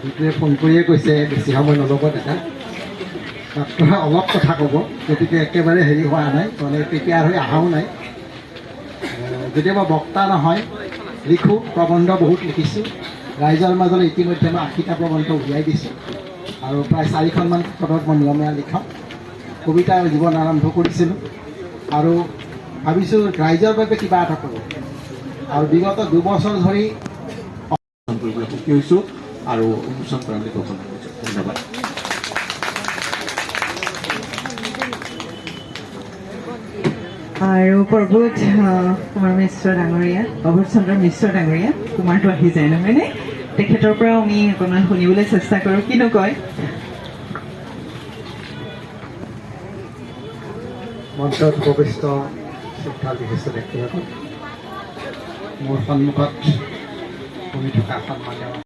এইটোৱে ফোন কৰিয়ে কৈছে বেছি সময় নল'ব দাদা, মাত্ৰ অলপ কথা ক'ব, গতিকে একেবাৰে হেৰি হোৱা নাই, মানে প্ৰিপেয়াৰ হৈ অহাও নাই। যদি মই বক্তা নহয়, লিখোঁ, প্ৰবন্ধ বহুত লিখিছোঁ। ৰাইজৰ মাজলৈ ইতিমধ্যে মই 80টা প্ৰবন্ধ উলিয়াই দিছোঁ আৰু প্ৰায় 4খনমান পদত মই নিয়মীয়া লিখাওঁ। কবিতাৰ জীৱন আৰম্ভ কৰিছিলোঁ আৰু ভাবিছোঁ ৰাইজৰ বাবে কিবা এটা কৰোঁ, আৰু বিগত 2 বছৰ ধৰি কৰিবলৈ সুখী হৈছোঁ আৰু উন্মোচন কৰালৈ ঘোষণা কৰিছোঁ। ধন্যবাদ। আৰু প্ৰবোধ কুমাৰ মিশ্ৰ ডাঙৰীয়া, প্ৰবোধ চন্দ্ৰ মিশ্ৰ ডাঙৰীয়া, কুমাৰটো আহি যায় নহয়নে? তেখেতৰ পৰাও আমি অকণমান শুনিবলৈ চেষ্টা কৰোঁ, কিনো কয়। মঞ্চত উপবিষ্ট শ্ৰদ্ধা বিশিষ্ট ব্যক্তিসকল, মোৰ সন্মুখত শুনি থকা সন্মানীয়